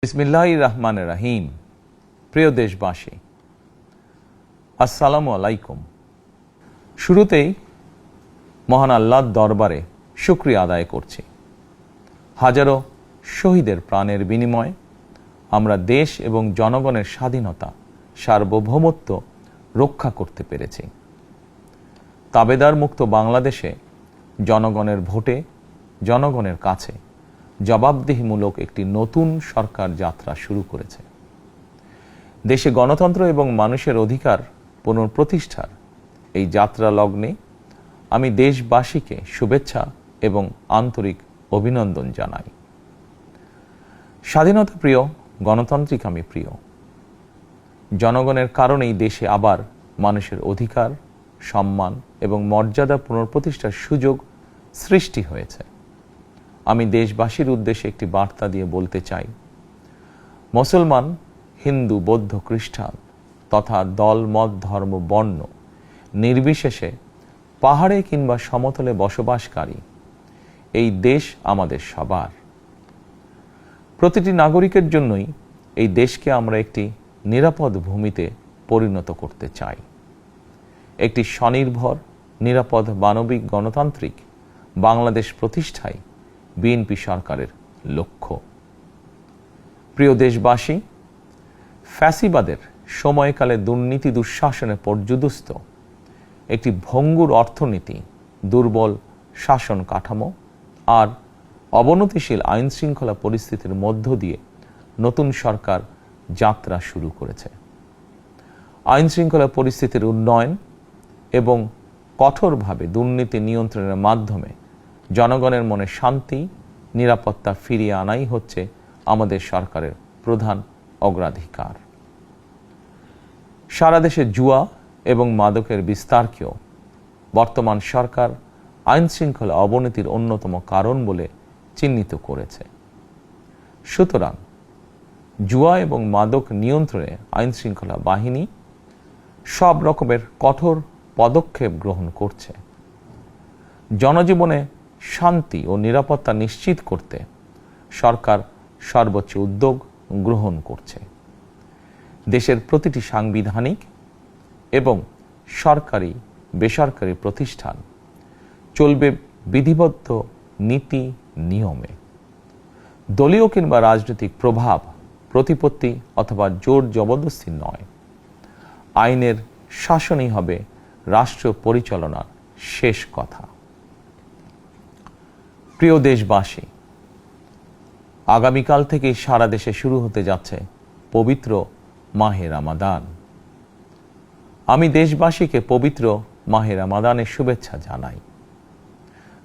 বিসমিল্লাহির রহমানির রহিম। প্রিয় দেশবাসী, আসসালামু আলাইকুম। শুরুতেই মহান আল্লাহর দরবারে শুকরিয়া আদায় করছি। হাজারো শহীদের প্রাণের বিনিময়ে আমরা দেশ এবং জনগণের স্বাধীনতা, সার্বভৌমত্ব রক্ষা করতে পেরেছি। তাবেদার মুক্ত বাংলাদেশে জনগণের ভোটে জনগণের কাছে জবাবদিহিমূলক একটি নতুন সরকার যাত্রা শুরু করেছে। দেশে গণতন্ত্র এবং মানুষের অধিকার পুনঃপ্রতিষ্ঠার এই যাত্রা লগ্নে আমি দেশবাসীকে শুভেচ্ছা এবং আন্তরিক অভিনন্দন জানাই। স্বাধীনতা প্রিয়, গণতান্ত্রিক আমি প্রিয়। জনগণের কারণেই দেশে আবার মানুষের অধিকার, সম্মান এবং মর্যাদা পুনঃপ্রতিষ্ঠার সুযোগ সৃষ্টি হয়েছে। আমি দেশবাসীর উদ্দেশ্যে একটি বার্তা দিয়ে বলতে চাই, মুসলমান, হিন্দু, বৌদ্ধ, খ্রিস্টান তথা দল, মত, ধর্ম, বর্ণ নির্বিশেষে পাহাড়ে কিংবা সমতলে বসবাসকারী এই দেশ আমাদের সবার। প্রতিটি নাগরিকের জন্যই এই দেশকে আমরা একটি নিরাপদ ভূমিতে পরিণত করতে চাই। একটি স্বনির্ভর, নিরাপদ, মানবিক, গণতান্ত্রিক বাংলাদেশ প্রতিষ্ঠায় বিএনপি সরকারের লক্ষ্য। প্রিয় দেশবাসী, ফ্যাসিবাদের সময়কালে দুর্নীতি দুঃশাসনে পর্যুদস্ত একটি ভঙ্গুর অর্থনীতি, দুর্বল শাসন কাঠামো আর অবনতিশীল আইন শৃঙ্খলা পরিস্থিতির মধ্য দিয়ে নতুন সরকার যাত্রা শুরু করেছে। আইন শৃঙ্খলা পরিস্থিতির উন্নয়ন এবং কঠোরভাবে দুর্নীতি নিয়ন্ত্রণের মাধ্যমে জনগণের মনে শান্তি, নিরাপত্তা ফিরিয়ে আনাই হচ্ছে আমাদের সরকারের প্রধান অগ্রাধিকার। সারা দেশে জুয়া এবং মাদকের বিস্তারকেও বর্তমান সরকার আইন শৃঙ্খলা অবনতির অন্যতম কারণ বলে চিহ্নিত করেছে। সুতরাং জুয়া এবং মাদক নিয়ন্ত্রণে আইন শৃঙ্খলা বাহিনী সব রকমের কঠোর পদক্ষেপ গ্রহণ করছে। জনজীবনে শান্তি ও নিরাপত্তা নিশ্চিত করতে সরকার সর্বোচ্চ উদ্যোগ গ্রহণ করছে। দেশের প্রতিটি সাংবিধানিক এবং সরকারি বেসরকারি প্রতিষ্ঠান চলবে বিধিবদ্ধ নীতি নিয়মে। দলীয় কিংবা রাজনৈতিক প্রভাব, প্রতিপত্তি অথবা জোর জবরদস্তি নয়। আইনের শাসনই হবে রাষ্ট্র পরিচালনার শেষ কথা। প্রিয় দেশবাসী, আগামীকাল থেকে সারা দেশে শুরু হতে যাচ্ছে পবিত্র মাহে রমাদান। আমি দেশবাসীকে পবিত্র মাহে রমাদানের শুভেচ্ছা জানাই।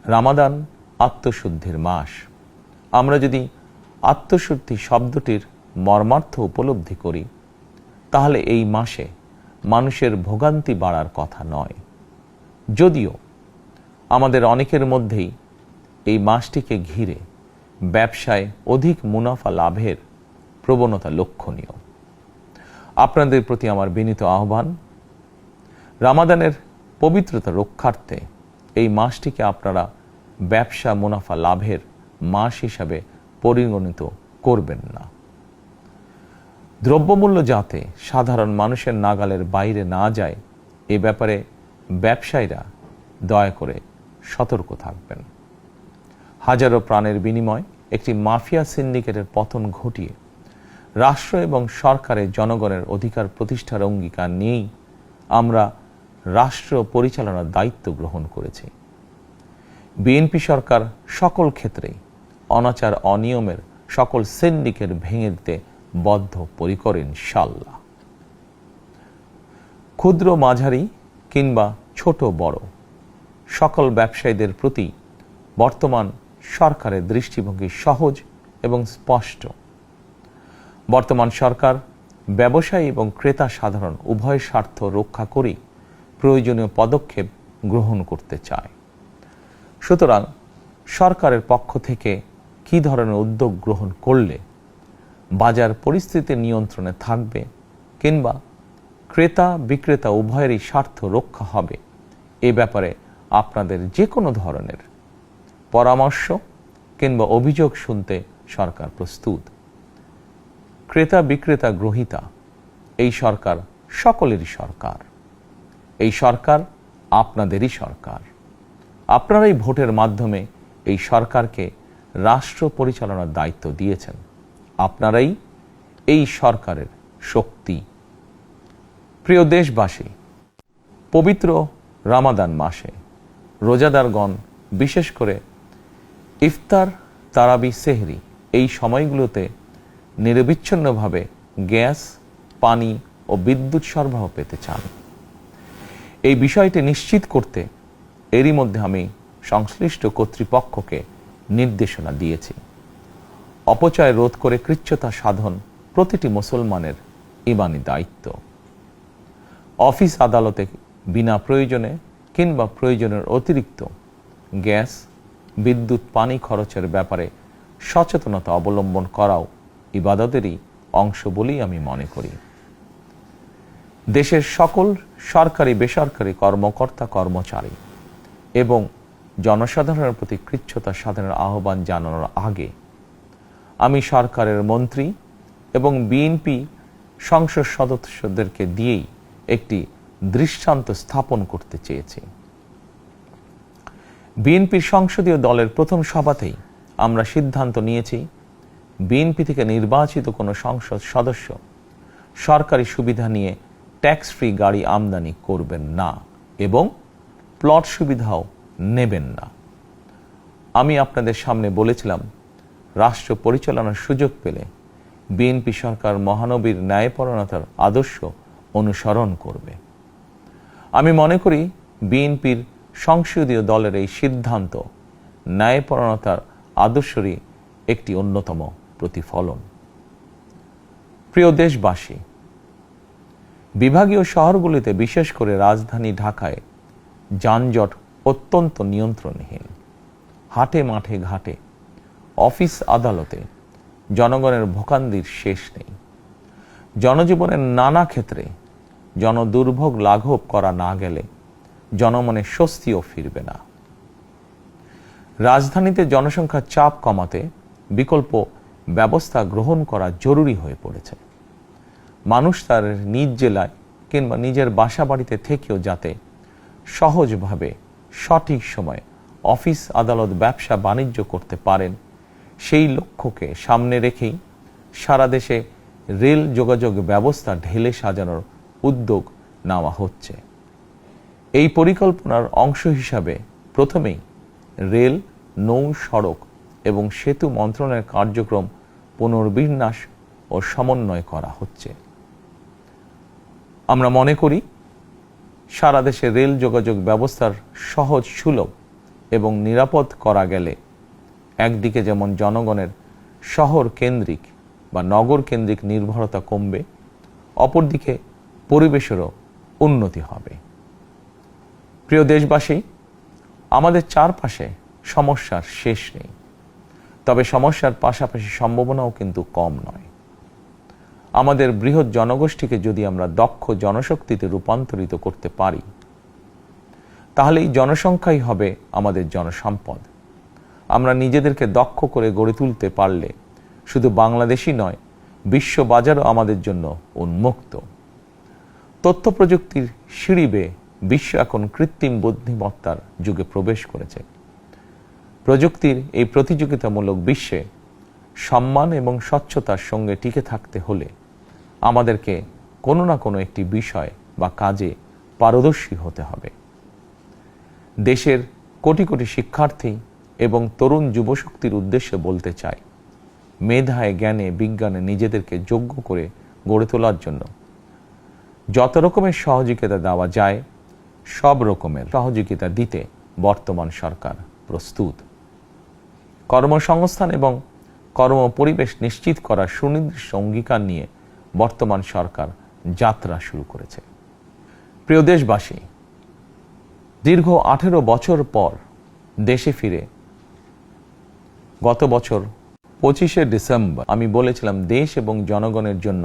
রমাদান আত্মশুদ্ধির মাস। আমরা যদি আত্মশুদ্ধি শব্দটির মর্মার্থ উপলব্ধি করি, তাহলে এই মাসে মানুষের ভোগান্তি বাড়ার কথা নয়। যদিও আমাদের অনেকের মধ্যেই এই মাসটিকে ঘিরে ব্যবসায় অধিক মুনাফা লাভের প্রবণতা লক্ষণীয়। আপনাদের প্রতি আমার বিনীত আহ্বান, রমাদানের পবিত্রতা রক্ষার্থে এই মাসটিকে আপনারা ব্যবসা মুনাফা লাভের মাস হিসাবে পরিগণিত করবেন না। দ্রব্যমূল্য যাতে সাধারণ মানুষের নাগালের বাইরে না যায়, এ ব্যাপারে ব্যবসায়ীরা দয়া করে সতর্ক থাকবেন। হাজারো প্রাণের বিনিময় একটি মাফিয়া সিন্ডিকেটের পতন ঘটিয়ে রাষ্ট্র এবং সরকারের জনগণের অধিকার প্রতিষ্ঠার অঙ্গীকার নিয়েই আমরা রাষ্ট্র পরিচালনার দায়িত্ব গ্রহণ করেছি। বিএনপি সরকার সকল ক্ষেত্রেই অনাচার অনিয়মের সকল সিন্ডিকেট ভেঙে দিতে বদ্ধপরিকর ইনশাআল্লাহ। ক্ষুদ্র, মাঝারি কিংবা ছোট বড় সকল ব্যবসায়ীদের প্রতি বর্তমান সরকারের দৃষ্টিভঙ্গি সহজ এবং স্পষ্ট। বর্তমান সরকার ব্যবসায়ী এবং ক্রেতা সাধারণ উভয় স্বার্থ রক্ষা করেই প্রয়োজনীয় পদক্ষেপ গ্রহণ করতে চায়। সুতরাং সরকারের পক্ষ থেকে কী ধরনের উদ্যোগ গ্রহণ করলে বাজার পরিস্থিতি নিয়ন্ত্রণে থাকবে কিংবা ক্রেতা বিক্রেতা উভয়েরই স্বার্থ রক্ষা হবে, এ ব্যাপারে আপনাদের যে কোনো ধরনের পরামর্শ কিংবা অভিযোগ শুনতে সরকার প্রস্তুত। ক্রেতা বিক্রেতা গ্রহীতা, এই সরকার সকলেরই সরকার। এই সরকার আপনাদেরই সরকার। আপনারাই ভোটের মাধ্যমে এই সরকারকে রাষ্ট্র পরিচালনার দায়িত্ব দিয়েছেন। আপনারাই এই সরকারের শক্তি। প্রিয় দেশবাসী, পবিত্র রমাদান মাসে রোজাদারগণ বিশেষ করে ইফতার, তারাবি, সেহরি এই সময়গুলোতে নিরবিচ্ছিন্নভাবে গ্যাস, পানি ও বিদ্যুৎ সরবরাহ পেতে চান। এই বিষয়টি নিশ্চিত করতে এরই মধ্যে আমি সংশ্লিষ্ট কর্তৃপক্ষকে নির্দেশনা দিয়েছি। অপচয় রোধ করে কৃচ্ছ্রতা সাধন প্রতিটি মুসলমানের ঈমানি দায়িত্ব। অফিস আদালতে বিনা প্রয়োজনে কিংবা প্রয়োজনের অতিরিক্ত গ্যাস, বিদ্যুৎ, পানি খরচের ব্যাপারে সচেতনতা অবলম্বন করাও ইবাদতেরই অংশ বলেই আমি মনে করি। দেশের সকল সরকারি বেসরকারি কর্মকর্তা কর্মচারী এবং জনসাধারণের প্রতি কৃচ্ছ্রতা সাধনের আহ্বান জানানোর আগে আমি সরকারের মন্ত্রী এবং বিএনপি সংসদ সদস্যদেরকে দিয়েই একটি দৃষ্টান্ত স্থাপন করতে চেয়েছি। বিএনপির সংসদীয় দলের প্রথম সভাতেই আমরা সিদ্ধান্ত নিয়েছি, বিএনপি থেকে নির্বাচিত কোনো সংসদ সদস্য সরকারি সুবিধা নিয়ে ট্যাক্স ফ্রি গাড়ি আমদানি করবেন না এবং প্লট সুবিধাও নেবেন না। আমি আপনাদের সামনে বলেছিলাম, রাষ্ট্র পরিচালনার সুযোগ পেলে বিএনপি সরকার মহানবীর ন্যায়পরায়ণতার আদর্শ অনুসরণ করবে। আমি মনে করি বিএনপির সংসদীয় দলের এই সিদ্ধান্ত ন্যায়পরায়ণতার আদর্শেরই একটি অন্যতম প্রতিফলন। প্রিয় দেশবাসী, বিভাগীয় শহরগুলিতে বিশেষ করে রাজধানী ঢাকায় যানজট অত্যন্ত নিয়ন্ত্রণহীন। হাটে মাঠে ঘাটে, অফিস আদালতে জনগণের ভোগান্তির শেষ নেই। জনজীবনের নানা ক্ষেত্রে জনদুর্ভোগ লাঘব করা না গেলে জনমনে স্বস্তিও ফিরবে না। রাজধানীতে জনসংখ্যার চাপ কমাতে বিকল্প ব্যবস্থা গ্রহণ করা জরুরি হয়ে পড়েছে। মানুষ তার নিজ জেলায় কিংবা নিজের বাসা বাড়িতে থেকেও যাতে সহজভাবে সঠিক সময়ে অফিস, আদালত, ব্যবসা বাণিজ্য করতে পারেন, সেই লক্ষ্যকে সামনে রেখেই সারা দেশে রেল যোগাযোগ ব্যবস্থা ঢেলে সাজানোর উদ্যোগ নেওয়া হচ্ছে। এই পরিকল্পনার অংশ হিসাবে প্রথমেই রেল, নৌ, সড়ক এবং সেতু মন্ত্রণালয়ের কার্যক্রম পুনর্বিন্যাস ও সমন্বয় করা হচ্ছে। আমরা মনে করি সারা দেশে রেল যোগাযোগ ব্যবস্থার সহজ, সুলভ এবং নিরাপদ করা গেলে একদিকে যেমন জনগণের শহর কেন্দ্রিক বা নগর কেন্দ্রিক নির্ভরতা কমবে, অপরদিকে পরিবেশেরও উন্নতি হবে। প্রিয় দেশবাসী, আমাদের চারপাশে সমস্যার শেষ নেই, তবে সমস্যার পাশাপাশি সম্ভাবনাও কিন্তু কম নয়। আমাদের বৃহৎ জনগোষ্ঠীকে যদি আমরা দক্ষ জনশক্তিতে রূপান্তরিত করতে পারি, তাহলে এই জনসংখ্যাই হবে আমাদের জনসম্পদ। আমরা নিজেদেরকে দক্ষ করে গড়ে তুলতে পারলে শুধু বাংলাদেশই নয়, বিশ্ব বাজারও আমাদের জন্য উন্মুক্ত। তথ্য প্রযুক্তির সিঁড়ি বেয়ে বিশ্ব এখন কৃত্রিম বুদ্ধিমত্তার যুগে প্রবেশ করেছে। প্রযুক্তির এই প্রতিযোগিতামূলক বিশ্বে সম্মান এবং স্বচ্ছতার সঙ্গে টিকে থাকতে হলে আমাদেরকে কোনো না কোনো একটি বিষয় বা কাজে পারদর্শী হতে হবে। দেশের কোটি কোটি শিক্ষার্থী এবং তরুণ যুবশক্তির উদ্দেশ্যে বলতে চাই, মেধায়, জ্ঞানে, বিজ্ঞানে নিজেদেরকে যোগ্য করে গড়ে তোলার জন্য যত রকমের সহযোগিতা দেওয়া যায় সব রকমের সহযোগিতা দিতে বর্তমান সরকার প্রস্তুত। কর্মসংস্থান এবং কর্মপরিবেশ নিশ্চিত করার সুনির্দিষ্ট অঙ্গীকার নিয়ে বর্তমান সরকার যাত্রা শুরু করেছে। প্রিয় দেশবাসী, দীর্ঘ 18 বছর পর দেশে ফিরে গত বছর 25শে ডিসেম্বর আমি বলেছিলাম, দেশ এবং জনগণের জন্য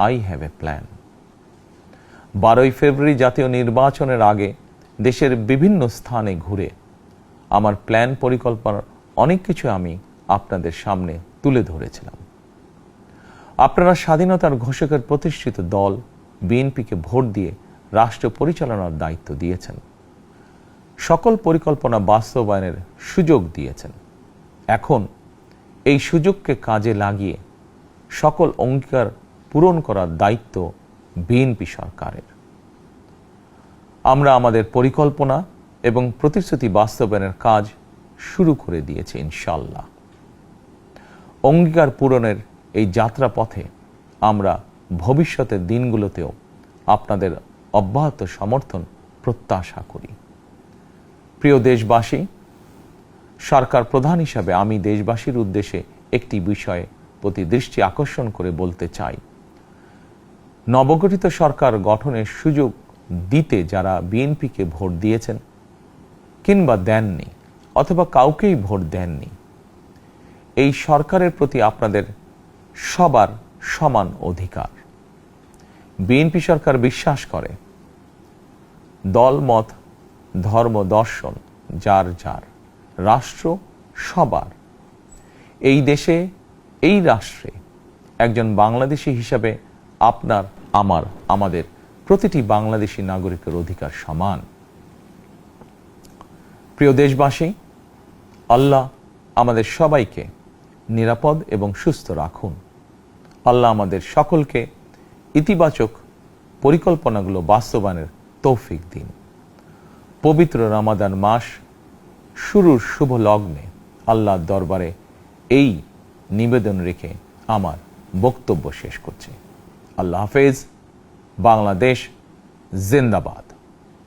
আই হ্যাভ এ প্ল্যান। 12ই ফেব্রুয়ারি জাতীয় নির্বাচনের আগে দেশের বিভিন্ন স্থানে ঘুরে আমার প্ল্যান, পরিকল্পনার অনেক কিছু আমি আপনাদের সামনে তুলে ধরেছিলাম। আপনারা স্বাধীনতার ঘোষকের প্রতিষ্ঠিত দল বিএনপিকে ভোট দিয়ে রাষ্ট্র পরিচালনার দায়িত্ব দিয়েছেন, সকল পরিকল্পনা বাস্তবায়নের সুযোগ দিয়েছেন। এখন এই সুযোগকে কাজে লাগিয়ে সকল অঙ্গীকার পূরণ করার দায়িত্ব বিএনপি সরকারের। আমরা আমাদের পরিকল্পনা এবং প্রতিশ্রুতি বাস্তবায়নের কাজ শুরু করে দিয়েছি ইনশাআল্লাহ। অঙ্গীকার পূরণের এই যাত্রা পথে আমরা ভবিষ্যতের দিনগুলোতেও আপনাদের অব্যাহত সমর্থন প্রত্যাশা করি। প্রিয় দেশবাসী, সরকার প্রধান হিসাবে আমি দেশবাসীর উদ্দেশ্যে একটি বিষয়ে প্রতি দৃষ্টি আকর্ষণ করে বলতে চাই। নবগঠিত সরকার গঠনের সুযোগ দিতে যারা বিএনপিকে ভোট দিয়েছেন কিংবা দেননি অথবা কাউকেই ভোট দেননি, এই সরকারের প্রতি আপনাদের সবার সমান অধিকার। বিএনপি সরকার বিশ্বাস করে দলমত ধর্ম দর্শন যার যার, রাষ্ট্র সবার। এই দেশে এই রাষ্ট্রে একজন বাংলাদেশী হিসাবে আপনার আমার আমাদের প্রতিটি বাংলাদেশী নাগরিকের অধিকার সমান। প্রিয় দেশবাসী, আল্লাহ আমাদের সবাইকে নিরাপদ এবং সুস্থ রাখুন। আল্লাহ আমাদের সকলকে ইতিবাচক পরিকল্পনাগুলো বাস্তবায়নের তৌফিক দিন। পবিত্র রমাদান মাস শুরুর শুভ লগ্নে আল্লাহর দরবারে এই নিবেদন রেখে আমার বক্তব্য শেষ করছি। আল্লাহ হাফেজ। বাংলাদেশ জিন্দাবাদ।